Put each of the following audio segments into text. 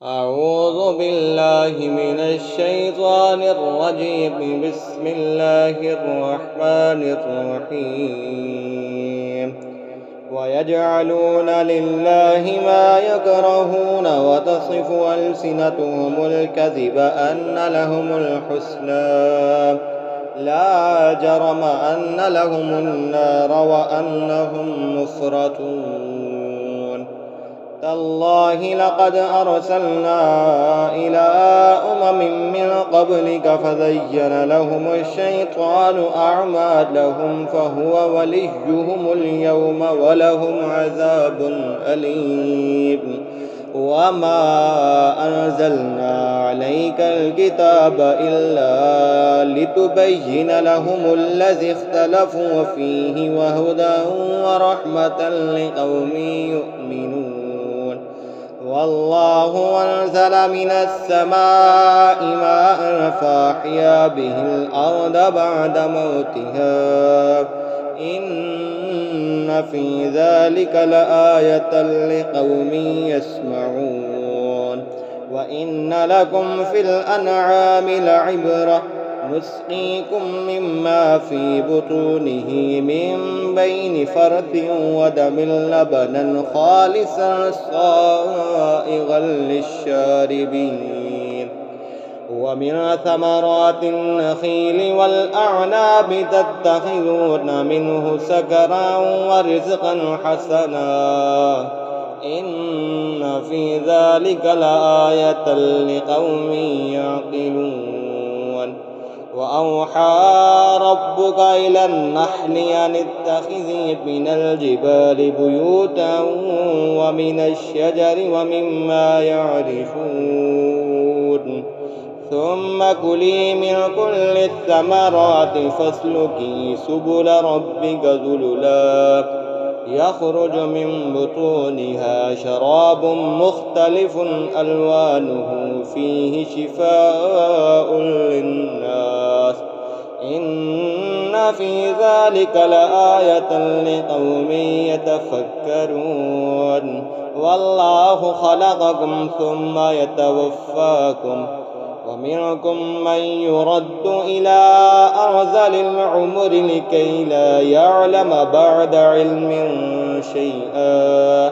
أعوذ بالله من الشيطان الرجيم. بسم الله الرحمن الرحيم. ويجعلون لله ما يكرهون وتصف ألسنتهم الكذب أن لهم الحسنى لا جرم أن لهم النار وأنهم مفرطون. تالله لقد أرسلنا إلى من قبلك فزين لهم الشيطان أعمالهم فهو وليهم اليوم ولهم عذاب أليم. وما أنزلنا عليك الكتاب إلا لتبين لهم الذي اختلفوا فيه وهدى ورحمة لقوم يؤمنون. والله أنزل من السماء ماء فأحيا به الأرض بعد موتها إن في ذلك لآية لقوم يسمعون. وإن لكم في الأنعام لعبرة نسقيكم مما في بطونه من بين فرث ودم لبنا خالصا صائغا للشاربين. ومن ثمرات النخيل والأعناب تتخذون منه سكرا ورزقا حسنا إن في ذلك لآية لقوم يعقلون. وأوحى ربك إلى النحل أن اتخذي من الجبال بيوتا ومن الشجر ومما يعرشون ثم كلي من كل الثمرات فاسلكي سبل ربك ذللا يخرج من بطونها شراب مختلف ألوانه فيه شفاء للناس إن في ذلك لآية لقوم يتفكرون. والله خلقكم ثم يتوفاكم ومنكم من يرد إلى أرذل العمر لكي لا يعلم بعد علم شيئا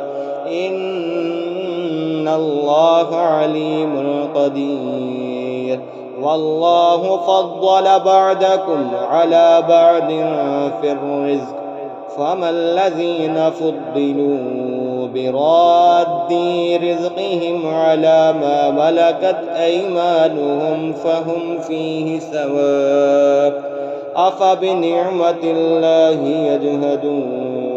إن الله عليم قدير. والله فضل بعضكم على بعض في الرزق فما الذين فضلوا براد رزقهم على ما ملكت أيمانهم فهم فيه سواء أفبنعمة الله يجهدون.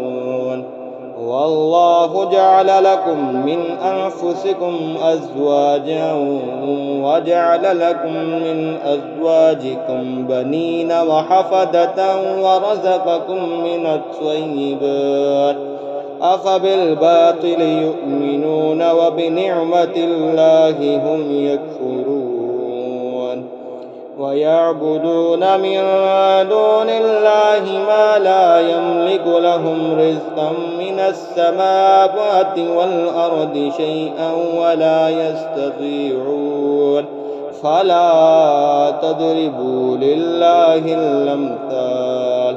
والله جعل لكم من أنفسكم أزواجا وجعل لكم من أزواجكم بنين وحفدة ورزقكم من الطيبات أفبالباطل يؤمنون وبنعمة الله هم يكفرون. ويعبدون من دون الله ما لا يملك لهم رزقا من السماوات والأرض شيئا ولا يستطيعون فلا تضربوا لله الأمثال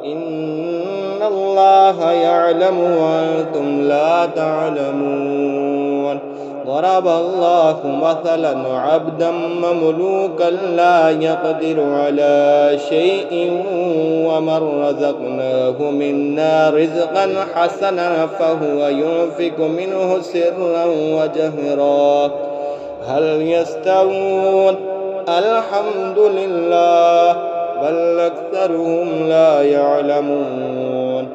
إن الله يعلم وأنتم لا تعلمون. ضرب الله مثلا عبدا مملوكا لا يقدر على شيء ومن رزقناه منا رزقا حسنا فهو ينفق منه سرا وجهرا هل يستوون الحمد لله بل أكثرهم لا يعلمون.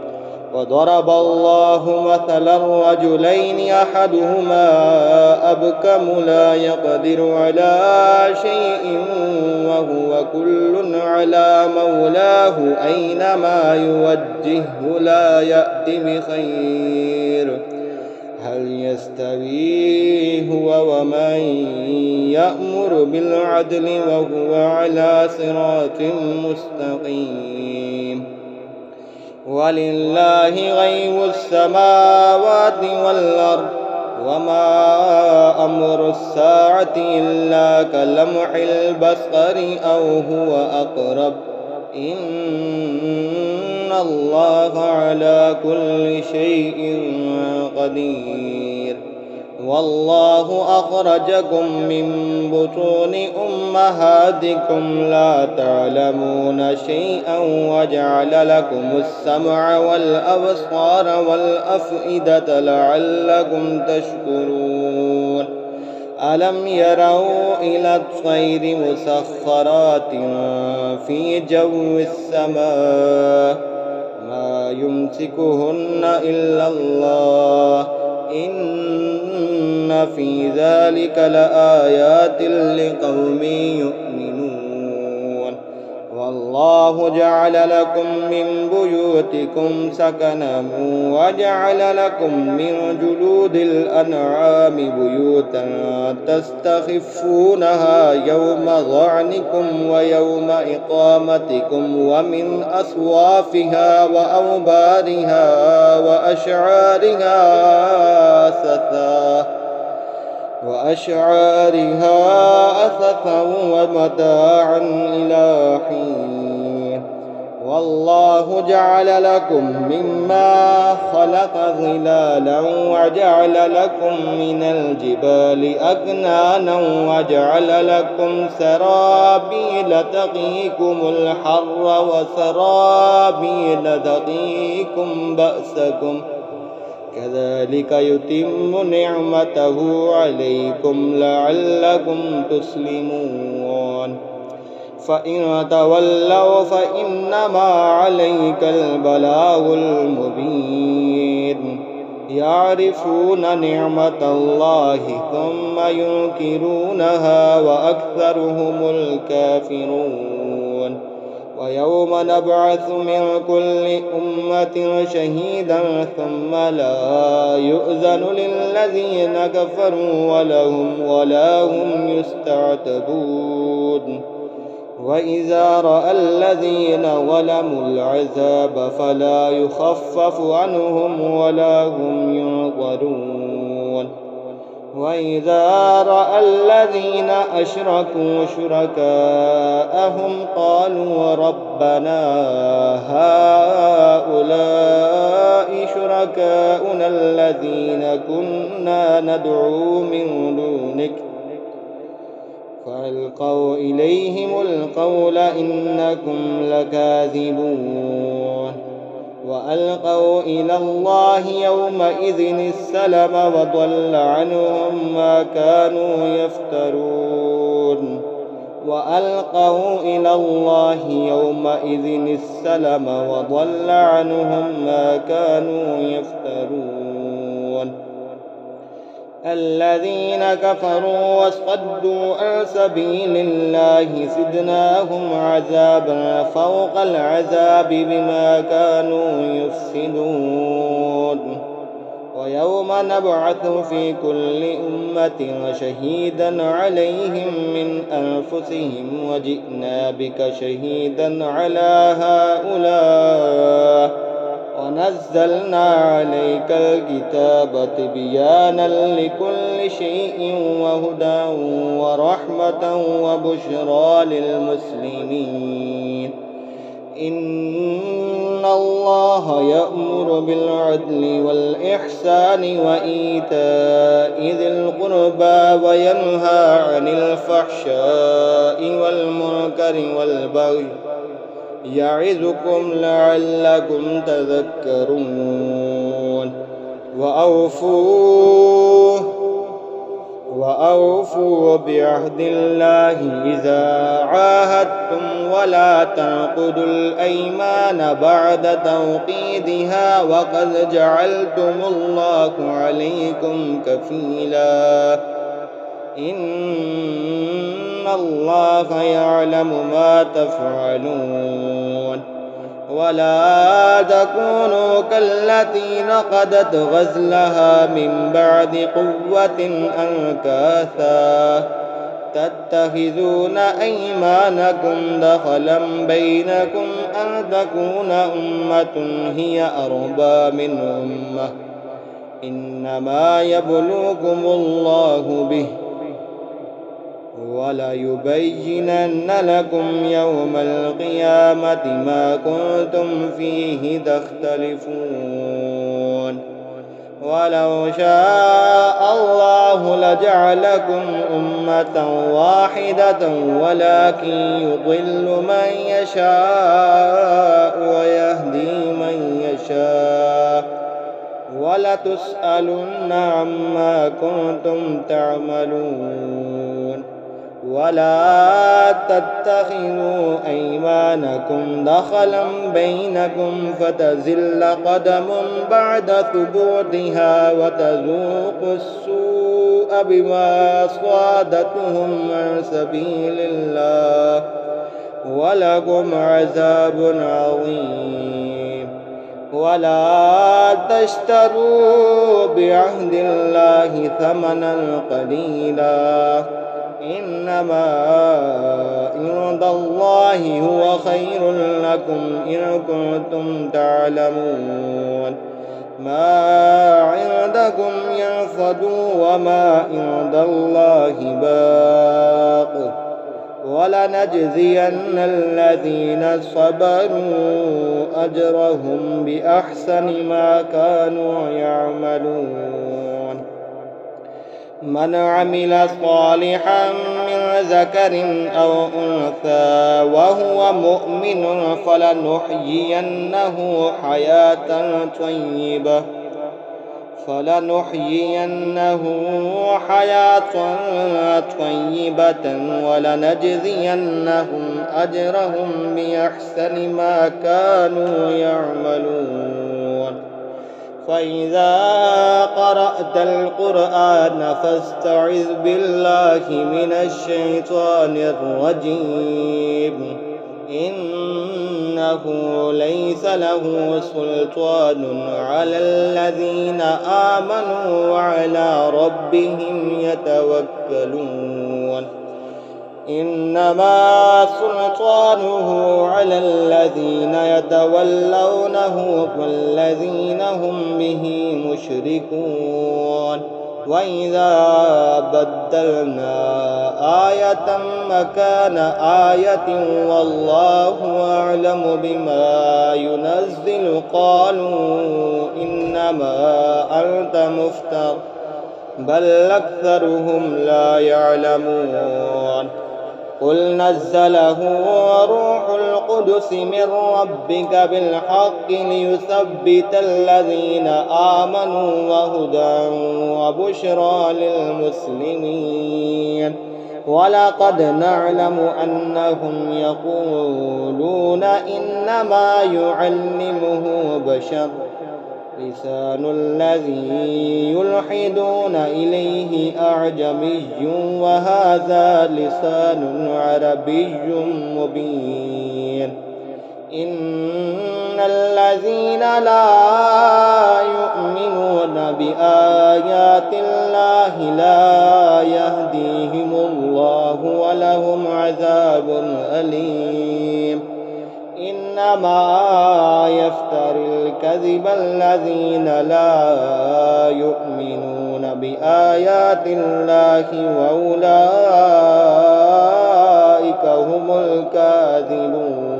وضرب الله مثلا رجلين أحدهما أبكم لا يقدر على شيء وهو كل على مولاه أينما يوجهه لا يأت بخير هل يستوي هو ومن يأمر بالعدل وهو على صراط مستقيم. ولله غيب السماوات والأرض وما أمر الساعة إلا كلمح البصر أو هو أقرب إن الله على كل شيء قدير والله أخرجكم من بطون أمهاتكم لا تعلمون شيئا وجعل لكم السمع والأبصار والأفئدة لعلكم تشكرون ألم يروا إلى الطير مسخرات في جو السماء ما يمسكهن إلا الله إن في ذلك لآيات لقوم يؤمنون والله جعل لكم من بيوتكم سكنا وجعل لكم من جلود الأنعام بيوتا تستخفونها يوم ظعنكم ويوم إقامتكم ومن أصوافها وأوبارها وأشعارها أثثا ومتاعا إلى حين والله جعل لكم مما خلق ظلالا وجعل لكم من الجبال أكنانا وجعل لكم سرابيل تقيكم الحر وسرابيل تقيكم بأسكم كذلك يتم نعمته عليكم لعلكم تسلمون فإن تولوا فإنما عليك البلاغ المبين يعرفون نعمة الله ثم ينكرونها وأكثرهم الكافرون ويوم نبعث من كل أمة شهيدا ثم لا يؤذن للذين كفروا ولا هم يستعتبون وإذا رأى الذين ظلموا العذاب فلا يخفف عنهم ولا هم ينظرون وإذا رأى الذين أشركوا شركاءهم قالوا ربنا هؤلاء شركاؤنا الذين كنا ندعو من دونك فألقوا إليهم القول إنكم لكاذبون وألقوا إلى الله يومئذ السلم وضل عنهم ما كانوا يفترون وألقوا إلى الله يومئذ السلم وضل عنهم ما كانوا يفترون الذين كفروا وصدوا عن سبيل الله زدناهم عذابا فوق العذاب بما كانوا يفسدون ويوم نبعث في كل أمة شهيدا عليهم من أنفسهم وجئنا بك شهيدا على هؤلاء ونزلنا عليك الكتاب تبيانا لكل شيء وهدى ورحمة وبشرى للمسلمين إن الله يأمر بالعدل والإحسان وإيتاء ذي القربى وينهى عن الفحشاء والمنكر والبغي يعظكم لعلكم تذكرون وأوفوا بعهد الله إذا عاهدتم ولا تنقضوا الأيمان بعد توقيدها وقد جعلتم الله عليكم كفيلا إن الله يعلم ما تفعلون ولا تكونوا كالتي نقضت غزلها من بعد قوة أنكاثا تتخذون أيمانكم دخلا بينكم أن تكون أمة هي أربى من أمة إنما يبلوكم الله به وليبينن لكم يوم القيامة ما كنتم فيه تختلفون ولو شاء الله لجعلكم أمة واحدة ولكن يضل من يشاء ويهدي من يشاء ولتسألن عما كنتم تعملون ولا تتخذوا أيمانكم دخلا بينكم فتزل قدم بعد ثبوتها وتذوقوا السوء بما صادتهم عن سبيل الله ولكم عذاب عظيم ولا تشتروا بعهد الله ثمنا قليلا إنما عند الله هو خير لكم إن كنتم تعلمون ما عندكم ينفد وما عند الله باق ولنجزين الذين صبروا أجرهم بأحسن ما كانوا يعملون من عمل صالحا من ذكر أو أنثى وهو مؤمن فلنحيينه حياة طيبة ولنجزينهم أجرهم بأحسن ما كانوا يعملون فإذا قرأت القرآن فاستعذ بالله من الشيطان الرجيم إنه ليس له سلطان على الذين آمنوا وعلى ربهم يتوكلون إنما سلطانه على الذين يتولونه والذين هم به مشركون وإذا بدلنا آية مكان آية والله أعلم بما ينزل قالوا إنما أنت مفتر بل أكثرهم لا يعلمون قل نزله روح القدس من ربك بالحق ليثبت الذين آمنوا وهدى وبشرى للمسلمين ولقد نعلم أنهم يقولون إنما يعلمه بشر لسان الذي يلحدون إليه أعجمي وهذا لسان عربي مبين إن الذين لا يؤمنون بآيات الله لا يهديهم الله ولهم عذاب أليم إنما يفتر الكذب الذين لا يؤمنون بآيات الله وأولئك هم الكاذبون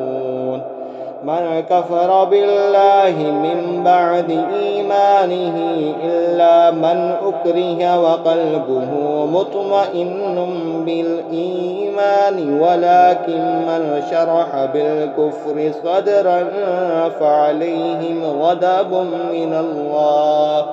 من كفر بالله من بعد إيمانه إلا من أكره وقلبه مطمئن بالإيمان ولكن من شرح بالكفر صدرا فعليهم غضب من الله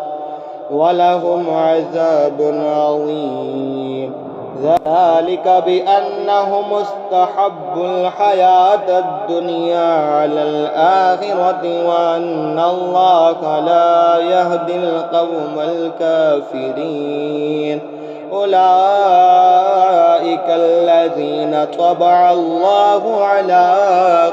ولهم عذاب عظيم ذلك بأنهم استحبوا الحياة الدنيا على الآخرة وأن الله لا يهدي القوم الكافرين أولئك الذين طبع الله على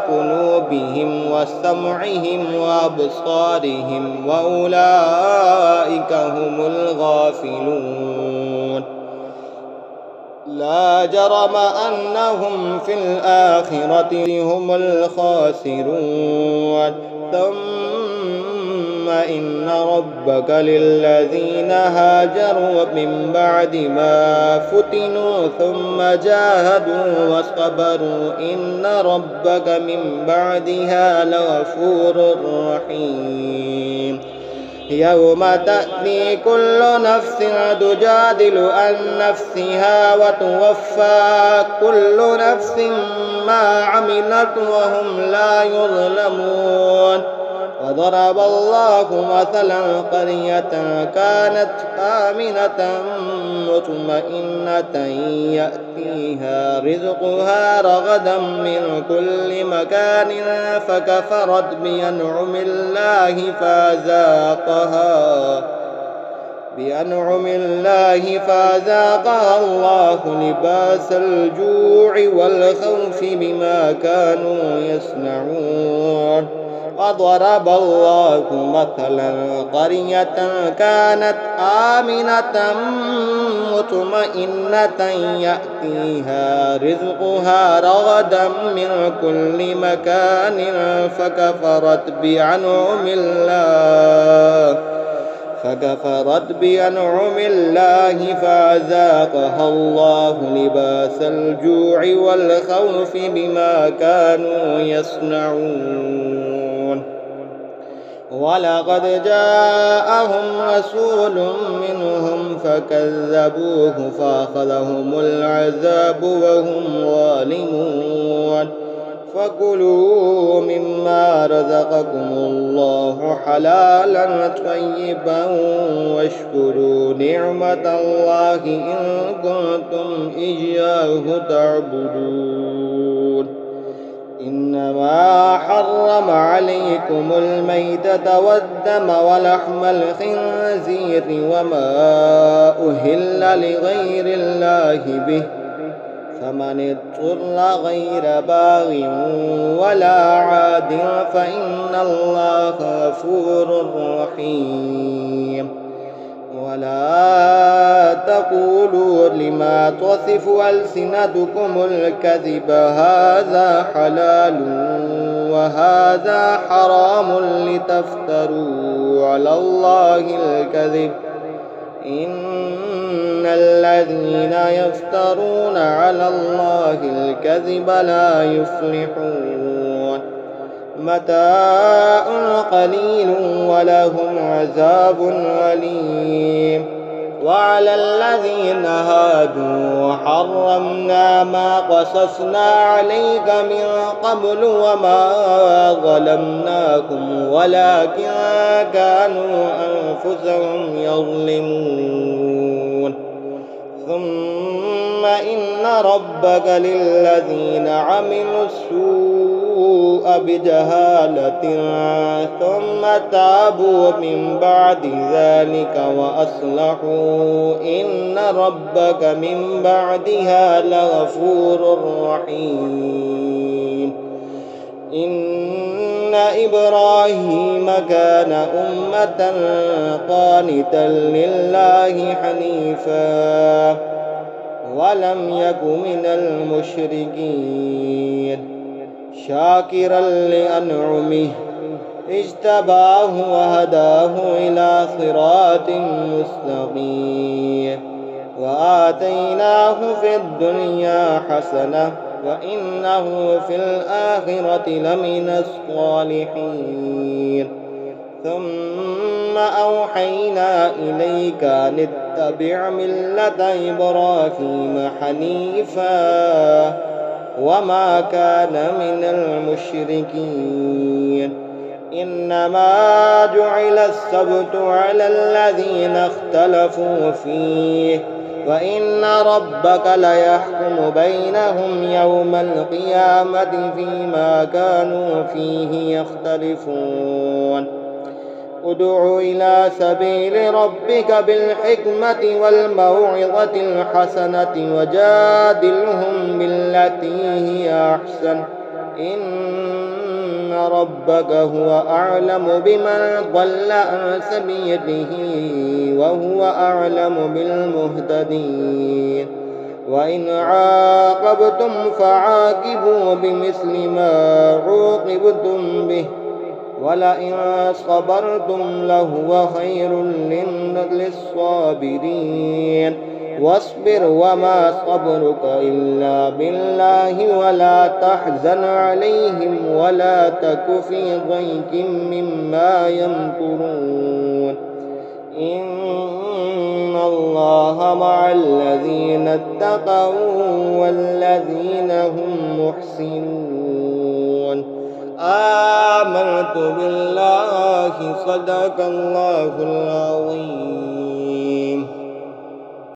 قلوبهم وسمعهم وأبصارهم وأولئك هم الغافلون لا جرم أنهم في الآخرة هم الخاسرون ثم إن ربك للذين هاجروا من بعد ما فتنوا ثم جاهدوا وصبروا إن ربك من بعدها لغفور رحيم يوم تأتي كل نفس تجادل عن نفسها وتوفى كل نفس ما عملت وهم لا يظلمون وضرب الله مثلا قرية كانت آمنة مطمئنة يأتيها رزقها رغدا من كل مكان فكفرت بأنعم الله فأذاقها الله لباس الجوع والخوف بما كانوا يصنعون وضرب الله مثلا قرية كانت آمنة مطمئنة يأتيها رزقها رغدا من كل مكان فكفرت بأنعم الله فأذاقها الله لباس الجوع والخوف بما كانوا يصنعون ولقد جاءهم رسول منهم فكذبوه فأخذهم العذاب وهم ظالمون فكلوا مما رزقكم الله حلالا طيبا واشكروا نعمة الله إن كنتم إياه تعبدون إنما حرم عليكم الميتة والدم ولحم الخنزير وما أهل لغير الله به فمن اضطر غير باغ ولا عاد فإن الله غفور رحيم ولا تقولوا لما تصف ألسنتكم الكذب هذا حلال وهذا حرام لتفتروا على الله الكذب إن الذين يفترون على الله الكذب لا يفلحون متاع قليل ولهم عذاب أليم وعلى الذين هادوا حرمنا ما قصصنا عليك من قبل وما ظلمناكم ولكن كانوا أنفسهم يظلمون ثم إن ربك للذين عملوا السوء بجهالة ثم تابوا من بعد ذلك وأصلحوا إن ربك من بعدها لغفور رحيم إن إبراهيم كان أمة قانتا لله حنيفا ولم يك من المشركين شاكرا لأنعمه اجتباه وهداه إلى صراط مستقيم وآتيناه في الدنيا حسنة وإنه في الآخرة لمن الصالحين ثم أوحينا إليك أن اتبع ملة إبراهيم حنيفا وما كان من المشركين إنما جعل السبت على الذين اختلفوا فيه وإن ربك ليحكم بينهم يوم القيامة فيما كانوا فيه يختلفون ادع إلى سبيل ربك بالحكمة والموعظة الحسنة وجادلهم بالتي هي أحسن إن ربك هو أعلم بمن ضل عن سبيله وهو أعلم بالمهتدين وإن عاقبتم فعاقبوا بمثل ما عوقبتم به ولئن صبرتم لهو خير للصابرين واصبر وما صبرك إلا بالله ولا تحزن عليهم ولا تك في ضيق مما يمكرون إن الله مع الذين اتقوا والذين هم محسنون آمنت بالله صدق الله العظيم.